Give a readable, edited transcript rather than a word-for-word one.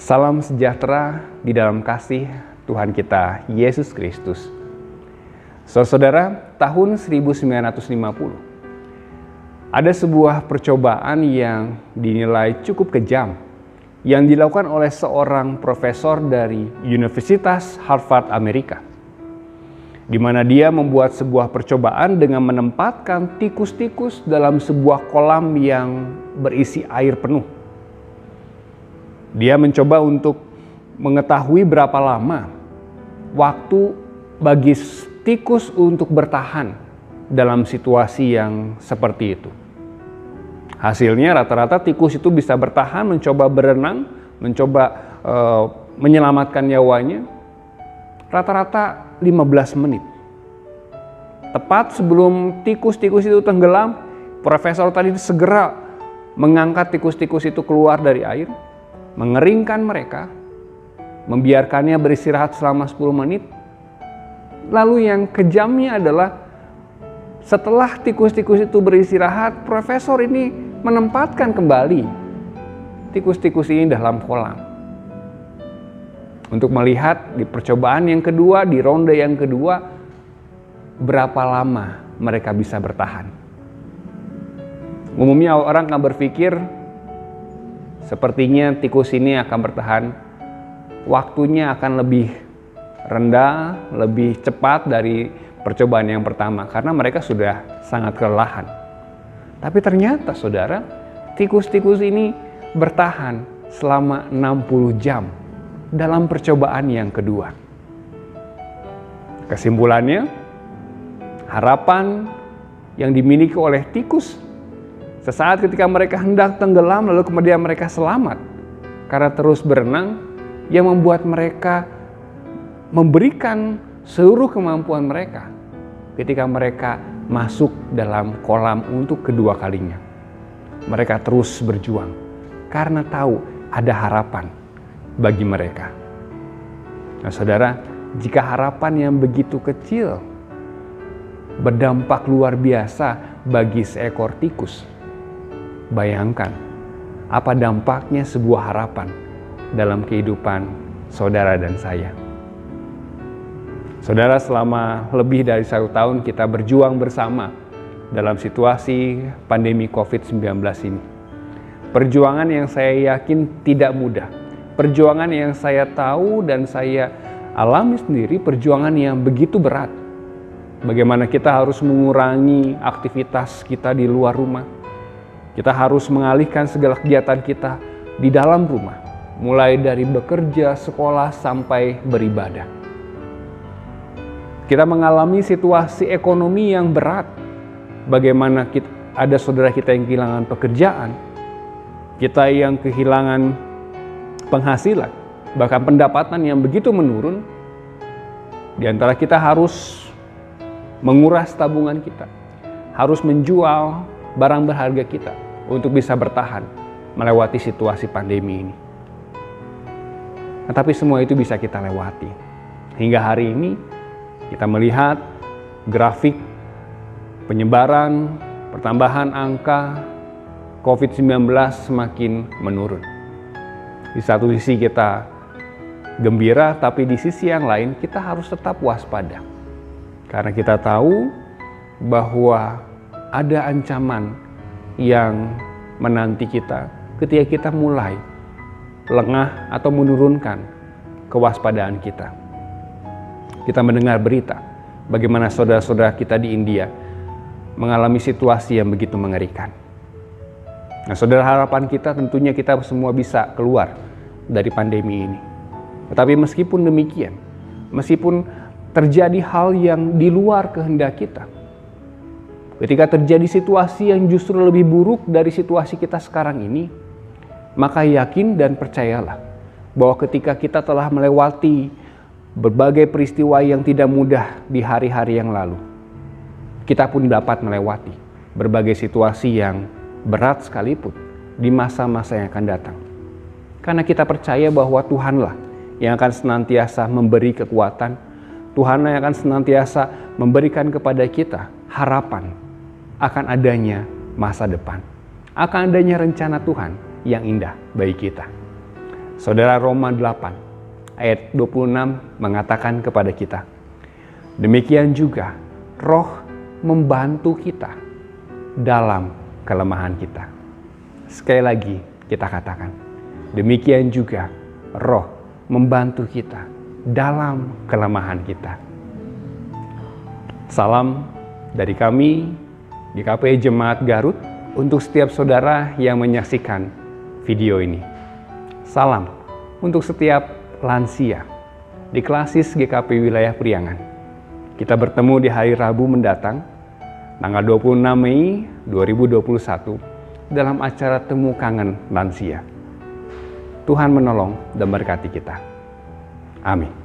Salam sejahtera di dalam kasih Tuhan kita Yesus Kristus. Saudara, tahun 1950 ada sebuah percobaan yang dinilai cukup kejam yang dilakukan oleh seorang profesor dari Universitas Harvard Amerika, di mana dia membuat sebuah percobaan dengan menempatkan tikus-tikus dalam sebuah kolam yang berisi air penuh. Dia mencoba untuk mengetahui berapa lama waktu bagi tikus untuk bertahan dalam situasi yang seperti itu. Hasilnya rata-rata tikus itu bisa bertahan, mencoba berenang, mencoba menyelamatkan nyawanya, rata-rata 15 menit. Tepat sebelum tikus-tikus itu tenggelam, profesor tadi segera mengangkat tikus-tikus itu keluar dari air, mengeringkan mereka, membiarkannya beristirahat selama 10 menit. Lalu yang kejamnya adalah setelah tikus-tikus itu beristirahat, profesor ini menempatkan kembali tikus-tikus ini dalam kolam untuk melihat di percobaan yang kedua, di ronde yang kedua, berapa lama mereka bisa bertahan. Umumnya orang akan berpikir sepertinya tikus ini akan bertahan, waktunya akan lebih rendah, lebih cepat dari percobaan yang pertama karena mereka sudah sangat kelelahan. Tapi ternyata saudara, tikus-tikus ini bertahan selama 60 jam dalam percobaan yang kedua. Kesimpulannya, harapan yang dimiliki oleh tikus sesaat ketika mereka hendak tenggelam lalu kemudian mereka selamat karena terus berenang, yang membuat mereka memberikan seluruh kemampuan mereka ketika mereka masuk dalam kolam untuk kedua kalinya. Mereka terus berjuang karena tahu ada harapan bagi mereka. Nah saudara, jika harapan yang begitu kecil berdampak luar biasa bagi seekor tikus, bayangkan apa dampaknya sebuah harapan dalam kehidupan saudara dan saya. Saudara, selama lebih dari 1 tahun kita berjuang bersama dalam situasi pandemi COVID-19 ini. Perjuangan yang saya yakin tidak mudah. Perjuangan yang saya tahu dan saya alami sendiri, perjuangan yang begitu berat. Bagaimana kita harus mengurangi aktivitas kita di luar rumah. Kita harus mengalihkan segala kegiatan kita di dalam rumah. Mulai dari bekerja, sekolah, sampai beribadah. Kita mengalami situasi ekonomi yang berat. Bagaimana ada saudara kita yang kehilangan pekerjaan, kita yang kehilangan penghasilan, bahkan pendapatan yang begitu menurun. Di antara kita harus menguras tabungan kita, harus menjual barang berharga kita untuk bisa bertahan melewati situasi pandemi ini. Tetapi semua itu bisa kita lewati. Hingga hari ini kita melihat grafik penyebaran, pertambahan angka COVID-19 semakin menurun. Di satu sisi kita gembira, tapi di sisi yang lain kita harus tetap waspada. Karena kita tahu bahwa ada ancaman yang menanti kita ketika kita mulai lengah atau menurunkan kewaspadaan kita. Kita mendengar berita bagaimana saudara-saudara kita di India mengalami situasi yang begitu mengerikan. Nah, saudara, harapan kita tentunya kita semua bisa keluar dari pandemi ini. Tetapi meskipun demikian, meskipun terjadi hal yang di luar kehendak kita, ketika terjadi situasi yang justru lebih buruk dari situasi kita sekarang ini, maka yakin dan percayalah bahwa ketika kita telah melewati berbagai peristiwa yang tidak mudah di hari-hari yang lalu, kita pun dapat melewati berbagai situasi yang berat sekalipun di masa-masa yang akan datang. Karena kita percaya bahwa Tuhanlah yang akan senantiasa memberi kekuatan, Tuhanlah yang akan senantiasa memberikan kepada kita harapan akan adanya masa depan, akan adanya rencana Tuhan yang indah bagi kita. Saudara, Roma 8 ayat 26 mengatakan kepada kita, demikian juga Roh membantu kita dalam kelemahan kita. Sekali lagi kita katakan, demikian juga Roh membantu kita dalam kelemahan kita. Salam dari kami GKP Jemaat Garut untuk setiap saudara yang menyaksikan video ini. Salam untuk setiap lansia di Klasis GKP Wilayah Priangan. Kita bertemu di hari Rabu mendatang, tanggal 26 Mei 2021, dalam acara Temu Kangen Lansia. Tuhan menolong dan berkati kita. Amin.